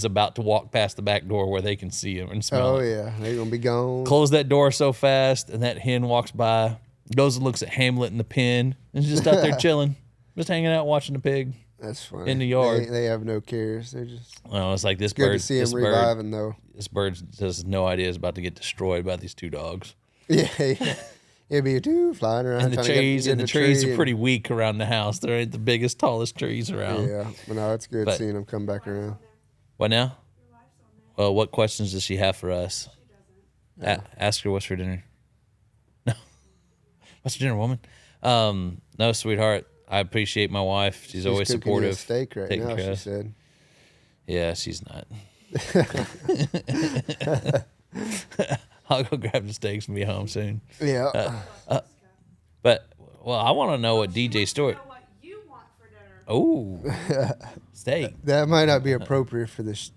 about to walk past the back door where they can see him and smell him. Oh, yeah. They're going to be gone. Close that door so fast, and that hen walks by, goes and looks at Hamlet in the pen, and is just out there chilling, just hanging out watching the pig. That's funny. In the yard. They have no cares. They're just... Well, it's like this good bird. To see them reviving, though. This bird has no idea is about to get destroyed by these 2 dogs. Yeah. It'd be 2 flying around. And the trees are pretty weak around the house. They ain't the biggest, tallest trees around. Yeah, but no, it's good seeing them come back around. What now? Well, what questions does she have for us? Ask her what's for dinner. No. What's for dinner, woman? No, sweetheart. I appreciate my wife. She's always supportive. You a steak right now, she said. Yeah, she's not. I'll go grab the steaks and be home soon. Yeah. But I want to know what DJ Stewart. What you want for dinner. Oh, steak. That might not be appropriate for this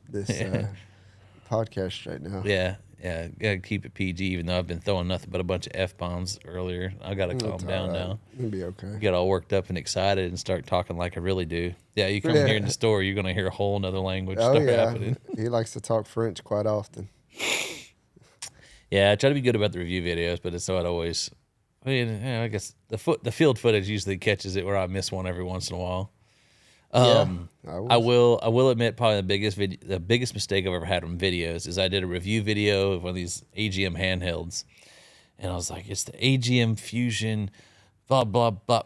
podcast right now. Yeah. Gotta keep it PG. Even though I've been throwing nothing but a bunch of F-bombs earlier, I gotta calm down now. It'll be okay. Get all worked up and excited and start talking like I really do. Yeah, you come here in the store, you're gonna hear a whole nother language start happening. He likes to talk French quite often. Yeah, I try to be good about the review videos, but it's not always. I mean, I guess the field footage usually catches it where I miss one every once in a while. I will admit probably the biggest mistake I've ever had on videos is I did a review video of one of these AGM handhelds, and I was like, it's the AGM Fusion, blah blah blah,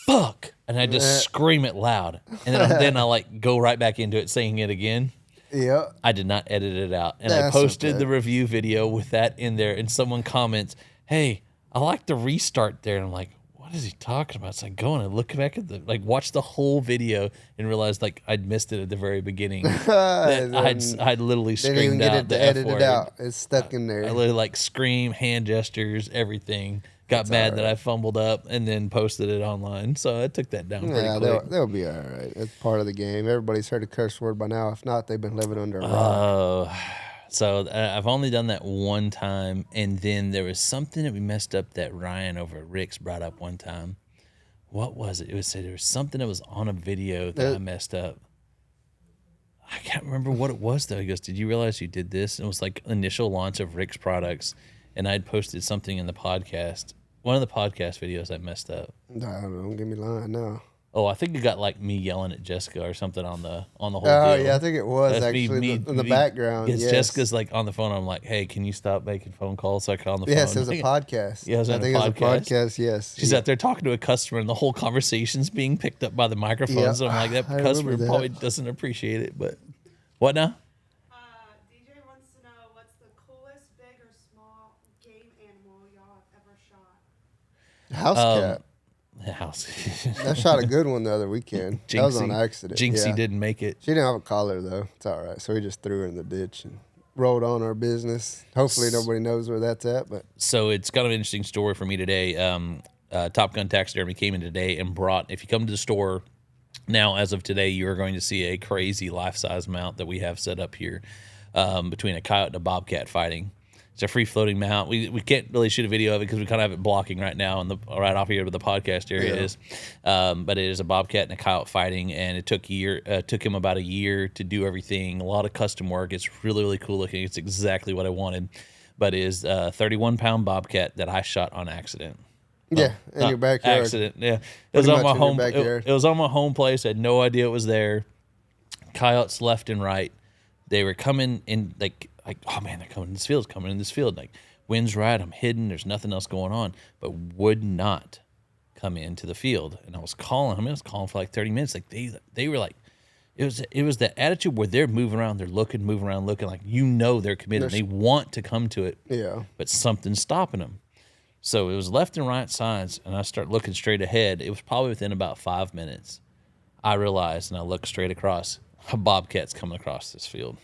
fuck, and I just scream it loud, and then I like go right back into it saying it again. Yeah. I did not edit it out, and I posted the review video with that in there, and someone comments, "Hey, I like the restart there," and I'm like, what is he talking about? So I go and I look back at watch the whole video and realize I'd missed it at the very beginning. I'd literally screamed out the F word. It's stuck in there. I literally scream, hand gestures, everything. Got mad that I fumbled up and then posted it online. So I took that down pretty quick. They'll be all right. It's part of the game. Everybody's heard a curse word by now. If not, they've been living under a rock. So I've only done that one time, and then there was something that we messed up that Ryan over at Rick's brought up one time. What was it? It was there was something that was on a video that I messed up. I can't remember what it was though. He goes, "Did you realize you did this?" And it was initial launch of Rick's products, and I'd posted something in the podcast, one of the podcast videos I messed up. Don't get me lying now. Oh, I think you got like me yelling at Jessica or something on the whole Oh, deal. yeah, I think it was actually in the background. Because yes. Jessica's like on the phone. I'm like, hey, can you stop making phone calls so I can on the phone? Yes, it was a podcast. Yeah, I think it was a podcast, yes. She's out there talking to a customer, and the whole conversation's being picked up by the microphone. Yep. So I'm like, that customer probably doesn't appreciate it. But what now? DJ wants to know what's the coolest, big or small game animal y'all have ever shot? House cat. House. I shot a good one the other weekend. That was on accident. Jinxie didn't make it. She didn't have a collar, though. It's all right. So we just threw her in the ditch and rolled on our business. Hopefully nobody knows where that's at. But so it's kind of an interesting story for me today. Top Gun Taxidermy came in today and brought, if you come to the store now, as of today, you're going to see a crazy life-size mount that we have set up here between a coyote and a bobcat fighting. It's a free-floating mount. We can't really shoot a video of it because we kind of have it blocking right now and right off here where the podcast area is. But it is a bobcat and a coyote fighting, and it took him about a year to do everything. A lot of custom work. It's really, really cool looking. It's exactly what I wanted. But it is a 31-pound bobcat that I shot on accident. Yeah, in your backyard. Accident. Yeah, it was on my home. It was on my home place. I had no idea it was there. Coyotes left and right. They were coming in like, oh man, they're coming in this field. Coming in this field. Like, wind's right. I'm hidden. There's nothing else going on. But would not come into the field. And I was calling. I was calling for like 30 minutes. Like they were like, it was that attitude where they're moving around. They're moving around, looking like they're committed. They want to come to it. Yeah. But something's stopping them. So it was left and right sides, and I start looking straight ahead. It was probably within about 5 minutes. I realized, and I looked straight across, a bobcat's coming across this field.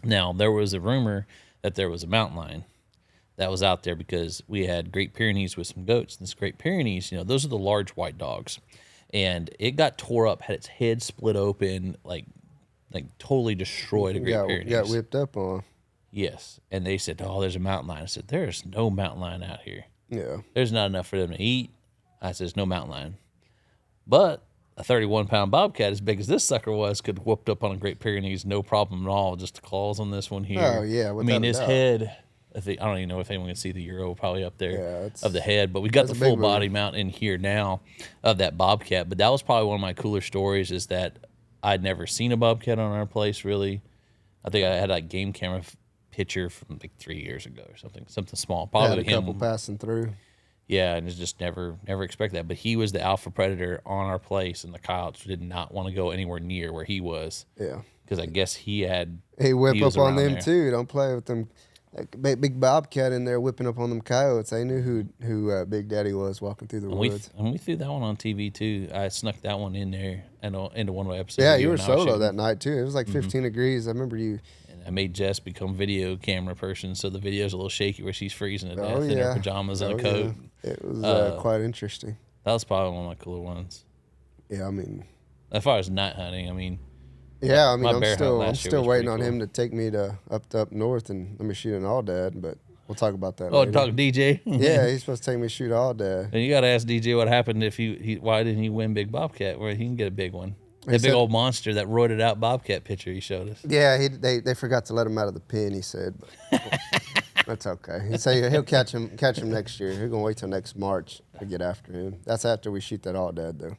Now, there was a rumor that there was a mountain lion that was out there because we had Great Pyrenees with some goats. And this Great Pyrenees, those are the large white dogs. And it got tore up, had its head split open, like totally destroyed a Great Pyrenees. Got whipped up on. Yes. And they said, oh, there's a mountain lion. I said, there's no mountain lion out here. Yeah. There's not enough for them to eat. I said, there's no mountain lion. But a 31-pound bobcat, as big as this sucker was, could whooped up on a Great Pyrenees, no problem at all. Just the claws on this one here. Oh, yeah. I mean, his head, I don't even know if anyone can see the Euro probably up there of the head. But we got the full body mount in here now of that bobcat. But that was probably one of my cooler stories is that I'd never seen a bobcat on our place, really. I think I had a game camera picture from like 3 years ago or something small. Probably a couple passing through. Yeah, and it's just never expect that. But he was the alpha predator on our place, and the coyotes did not want to go anywhere near where he was. Yeah, because I guess he whip up on them too. Don't play with them. Like, big bobcat in there whipping up on them coyotes. They knew who Big Daddy was walking through the woods. And we threw that one on TV too. I snuck that one in there and into one of the episodes. Yeah, you were solo that night too. It was like 15 degrees. I remember you. And I made Jess become video camera person, so the video's a little shaky where she's freezing to death in her pajamas and a coat. Yeah. It was quite interesting. That was probably one of my cooler ones. Yeah, I mean, as far as night hunting, I mean. Yeah, I mean, I'm still waiting on him to take me up north and let me shoot an Aoudad, but we'll talk about that. Oh, talk to DJ. Yeah, he's supposed to take me to shoot Aoudad. And you got to ask DJ what happened if why didn't he win Big Bobcat where he can get a big one. The big old monster, that roided out bobcat picture he showed us. Yeah, they forgot to let him out of the pen. He said, but that's okay. He said he'll catch him next year. He's gonna wait till next March to get after him. That's after we shoot that Aoudad though.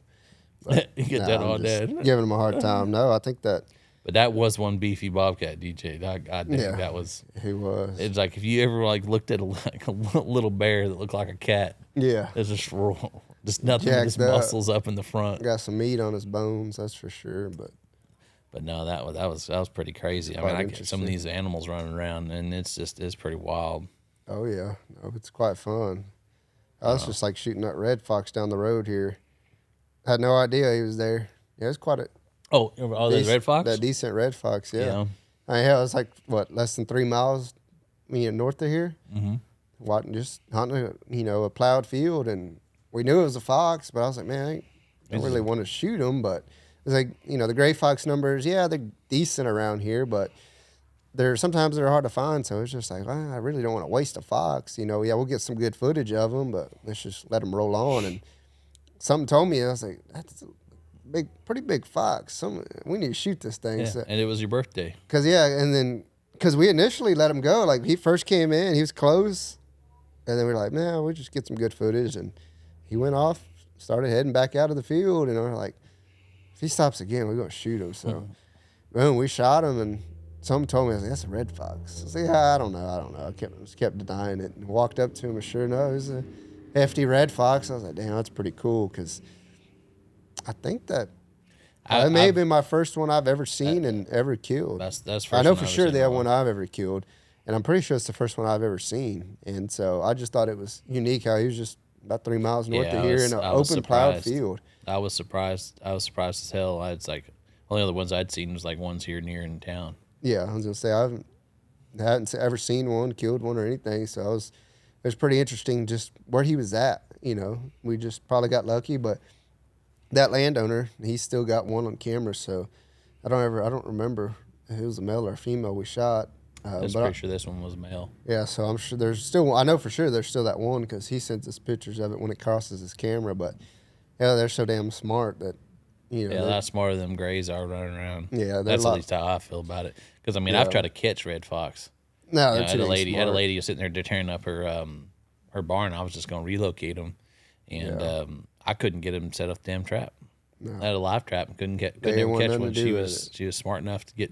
You get that Aoudad. Giving him a hard time. No, I think that. But that was one beefy bobcat, DJ. That was. He was. It's like if you ever looked at a little bear that looked like a cat. Yeah. It's just nothing but his muscles up in the front. Got some meat on his bones, that's for sure. But no, that was pretty crazy. I mean, I get some of these animals running around, and it's pretty wild. Oh yeah, no, it's quite fun. I was just like shooting that red fox down the road here. Had no idea he was there. Yeah, it was quite a. Oh, the red fox? That decent red fox, yeah. I mean, it was like, less than 3 miles north of here? Mm-hmm. Just hunting, a plowed field, and we knew it was a fox, but I was like, man, I don't really want to shoot him, but it's like, the gray fox numbers, yeah, they're decent around here, but sometimes they're hard to find, so it's just like, I really don't want to waste a fox, we'll get some good footage of them, but let's just let them roll on, and something told me, I was like, that's pretty big fox. We need to shoot this thing. Yeah, and it was your birthday. Because we initially let him go. Like, he first came in, he was close, and then we were like, we'll just get some good footage. And he went off, started heading back out of the field, and we're like, if he stops again, we're gonna shoot him. So, boom, we shot him, and someone told me, I was like, that's a red fox. I was like, I don't know. I kept denying it, and walked up to him, and sure enough, it was a hefty red fox. I was like, damn, that's pretty cool, because I think that it may have been my first one I've ever seen and ever killed. That's first. I know for sure the one I've ever killed, and I'm pretty sure it's the first one I've ever seen. And so I just thought it was unique how he was just about 3 miles north of here in an open plowed field. I was surprised. I was surprised as hell. It's like only other ones I'd seen was like ones here near in town. Yeah, I was gonna say I hadn't ever seen one, killed one, or anything. So it was pretty interesting just where he was at. You know, we just probably got lucky, but that landowner, he's still got one on camera. So I don't remember if it was a male or a female we shot. I was pretty sure this one was male. Yeah, so I'm sure there's still. I know for sure there's still that one because he sends us pictures of it when it crosses his camera. But yeah, they're so damn smart that Yeah, a lot smarter than grays are running around. Yeah, that's at least how I feel about it. Because I mean, I've tried to catch red fox. No, had a lady who was sitting there tearing up her barn. I was just going to relocate them, and I couldn't get him set up the damn trap. No. I had a live trap and couldn't even catch one. She was smart enough to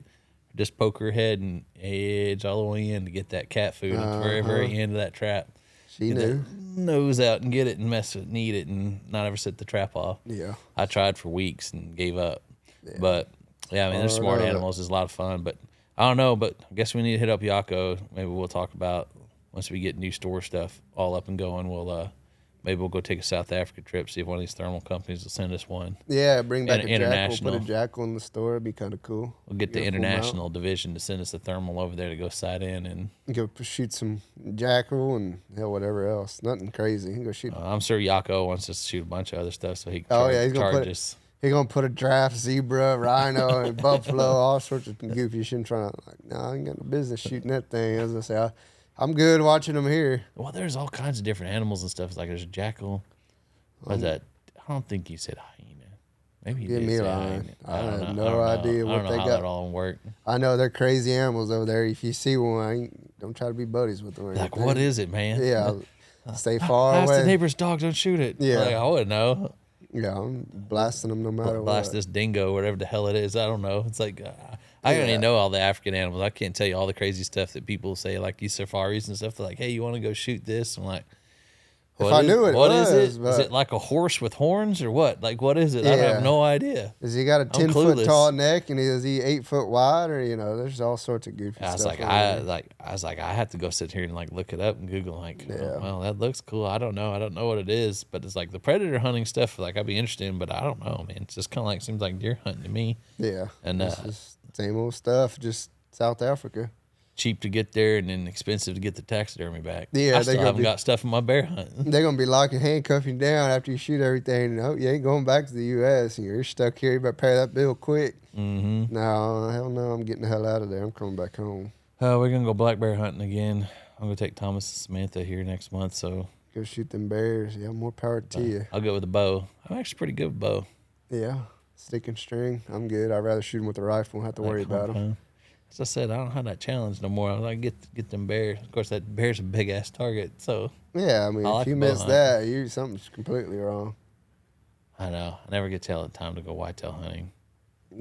just poke her head and edge all the way in to get that cat food at the very, very end of that trap. She knew. Nose out and get it and mess with it and eat it and not ever set the trap off. Yeah. I tried for weeks and gave up. Yeah. But, yeah, I mean, they're smart animals. It's a lot of fun. But I don't know, but I guess we need to hit up Yako. Maybe we'll talk about once we get new store stuff all up and going, maybe we'll go take a South Africa trip, see if one of these thermal companies will send us one. Yeah, bring back a jackal, put a jackal in the store. It'd be kind of cool. We'll get the international division to send us a thermal over there to go sight in and go shoot some jackal and whatever else. Nothing crazy. Go shoot. I'm sure Yako wants us to shoot a bunch of other stuff so he can he's charge us. He's going to put a giraffe, zebra, rhino, and buffalo, all sorts of goofy shit. I'm trying to, I ain't got no business shooting that thing. As I say, I'm good watching them here. Well, there's all kinds of different animals and stuff. Like there's a jackal. What's that? I don't think he said hyena. Maybe he did say hyena. I have no idea what they got. That all work. I know they're crazy animals over there. If you see one, don't try to be buddies with them. Or like, what is it, man? Yeah, stay far away. Ask the neighbor's dog, don't shoot it. Yeah. Like, I wouldn't know. Yeah, I'm blasting them no matter what. Blast this dingo, whatever the hell it is. I don't know. It's like, I don't even know all the African animals. I can't tell you all the crazy stuff that people say, like these safaris and stuff. They're like, hey, you want to go shoot this? I'm like, what is it? Is it like a horse with horns or what? Like, what is it? Yeah. I have no idea. Has he got a 10-foot tall neck and is he 8 foot wide or there's all sorts of goofy stuff. I was like, I have to go sit here and like look it up and Google well, that looks cool. I don't know what it is, but it's like the predator hunting stuff. Like I'd be interested in, but I don't know, man. It's just kind of like seems like deer hunting to me. Yeah, and it's just same old stuff, just South Africa. Cheap to get there and then expensive to get the taxidermy back. Yeah, I still haven't got stuff in my bear hunting. They're gonna be locking, handcuffing down after you shoot everything. And you ain't going back to the U.S. and you're stuck here. You better pay that bill quick. Mm-hmm. No, hell no, I'm getting the hell out of there. I'm coming back home. We're gonna go black bear hunting again. I'm gonna take Thomas and Samantha here next month. So go shoot them bears. Yeah, more power to you. I'll go with a bow. I'm actually pretty good with bow. Yeah, stick and string. I'm good. I'd rather shoot them with a rifle. Don't have to worry about them. As I said, I don't have that challenge no more. I like get them bears. Of course, that bear's a big ass target. So yeah, I mean, if you miss that, something's completely wrong. I know. I never get the time to go whitetail hunting.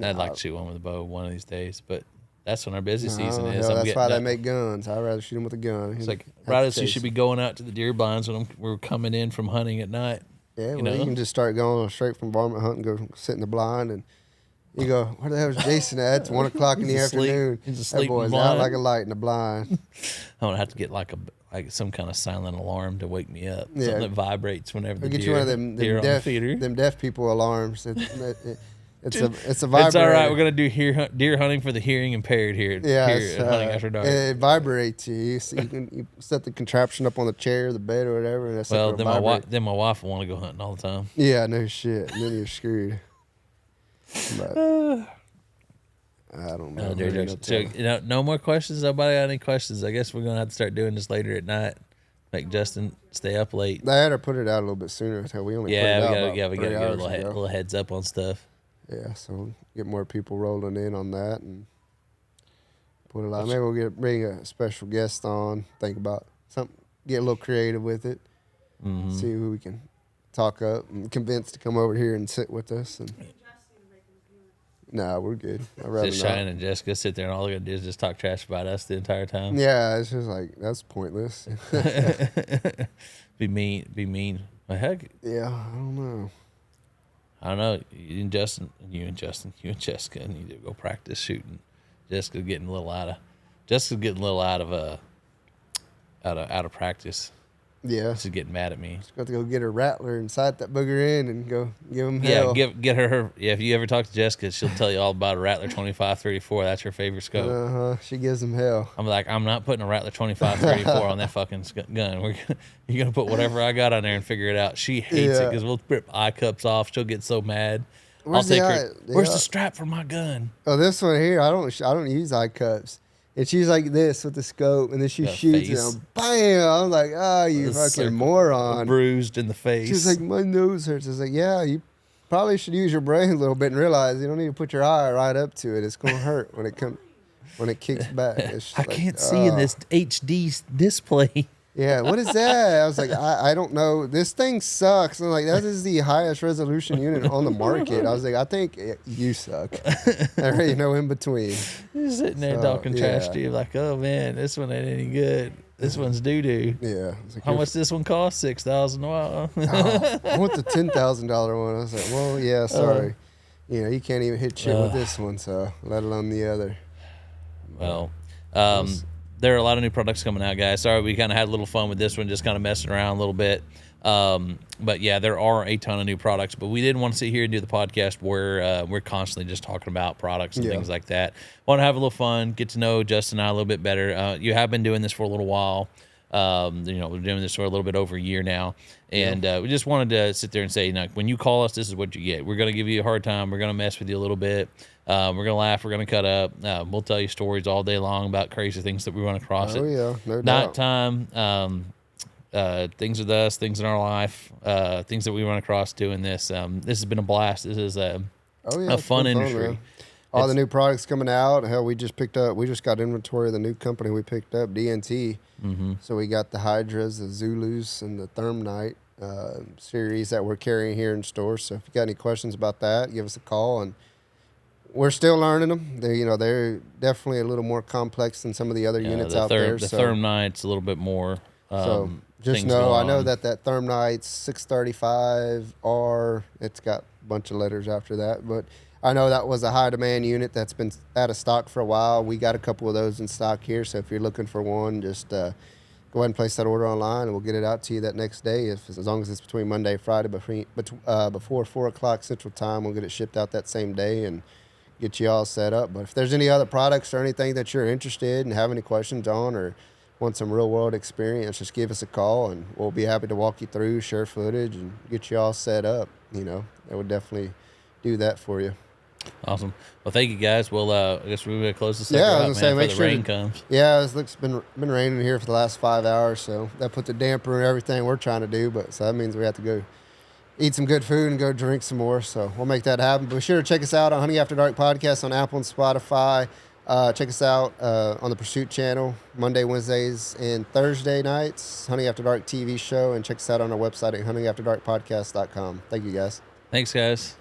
I'd like to shoot one with a bow one of these days, but that's when our busy season is. That's why they make guns. I'd rather shoot them with a gun. It's like right as you should be going out to the deer blinds when we're coming in from hunting at night. Yeah, you can just start going straight from varmint hunting, go sit in the blind and. You go, where the hell is Jason at? It's 1 o'clock in the afternoon. That boy's out like a light in the blind. I'm gonna have to get like some kind of silent alarm to wake me up. Yeah. Something that vibrates whenever the deer. Get you one of them deaf people alarms. It's a vibrator. It's all right. We're gonna do deer hunting for the hearing impaired here. Yeah, at Hunting After Dark. It vibrates you. So you set the contraption up on the chair, the bed, or whatever. And that's then my wife will want to go hunting all the time. Yeah, no shit. And then you're screwed. But I don't know. So, no more questions. Nobody got any questions? I guess we're gonna have to start doing this later at night. Make Justin stay up late. They had to put it out a little bit sooner. So we only put it out we gotta get a little heads up on stuff. Yeah, so get more people rolling in on that and put it out. Maybe we'll bring a special guest on. Think about something. Get a little creative with it. Mm-hmm. See who we can talk up and convinced to come over here and sit with us. And nah, we're good. I'd rather just not. Cheyenne and Jessica sit there and all they're gonna do is just talk trash about us the entire time. Yeah, it's just like that's pointless. Be mean. Well, heck, yeah, I don't know. I don't know. You and Jessica need to go practice shooting. Jessica's getting a little out of practice. Yeah, She's getting mad at me. She's got to go get her rattler and sight that booger in and go give him hell. Yeah, get her. Yeah, if you ever talk to Jessica, she'll tell you all about a Rattler 25-34. That's her favorite scope. She gives him hell. I'm like, I'm not putting a Rattler 25-34 on that fucking gun. You're gonna put whatever I got on there and figure it out. She hates it because we'll rip eye cups off. She'll get so mad. I'll take her. Where's the strap for my gun? Oh, this one here. I don't use eye cups. And she's like this with the scope, and then she shoots it, and bam! I'm like, you fucking moron. Bruised in the face. She's like, my nose hurts. I was like, yeah, you probably should use your brain a little bit and realize you don't need to put your eye right up to it. It's gonna hurt when it kicks back. I can't see in this HD display. Yeah, what is that? I was like, I don't know. This thing sucks. I'm like, that is the highest resolution unit on the market. I was like, I think you suck. There ain't no in between. You're sitting there talking trash to you like, oh man, this one ain't any good. This one's doo-doo. Yeah. Like, how much this one cost? $6,000. I want the $10,000 one. I was like, well, yeah, sorry. You can't even hit shit with this one, so let alone the other. Well, there are a lot of new products coming out, guys. Sorry, we kind of had a little fun with this one, just kind of messing around a little bit. But yeah, there are a ton of new products, but we didn't want to sit here and do the podcast where we're constantly just talking about products and things like that. Want to have a little fun, get to know Justin and I a little bit better. You have been doing this for a little while. We're doing this for a little bit over a year now. And we just wanted to sit there and say, when you call us, this is what you get. We're going to give you a hard time. We're going to mess with you a little bit. We're going to laugh. We're going to cut up. We'll tell you stories all day long about crazy things that we run across. Oh, yeah, no doubt. Nighttime, things with us, things in our life, things that we run across doing this. This has been a blast. This is a fun industry. All the new products coming out. Hell, we just got inventory of the new company we picked up, DNT. Mm-hmm. So we got the Hydras, the Zulus, and the Thermite series that we're carrying here in store. So if you got any questions about that, give us a call. And we're still learning them. They're definitely a little more complex than some of the other units out there. The Thermite's a little bit more. So just know, I know that Thermite's 635R. It's got a bunch of letters after that, but I know that was a high demand unit that's been out of stock for a while. We got a couple of those in stock here, so if you're looking for one, just go ahead and place that order online, and we'll get it out to you that next day. As long as it's between Monday and Friday, before 4 o'clock Central Time, we'll get it shipped out that same day and get you all set up. But if there's any other products or anything that you're interested in, have any questions on, or want some real world experience, just give us a call, and we'll be happy to walk you through, share footage, and get you all set up. That would definitely do that for you. Awesome. Well, thank you guys. Well, I guess we're going to close this up before the rain comes. Yeah, it's been raining here for the last 5 hours, so that puts a damper in everything we're trying to do. So that means we have to go eat some good food and go drink some more. So we'll make that happen. But be sure to check us out on Hunting After Dark Podcast on Apple and Spotify. Check us out on the Pursuit channel Monday, Wednesdays, and Thursday nights. Hunting After Dark TV show, and check us out on our website at huntingafterdarkpodcast.com. Thank you, guys. Thanks, guys.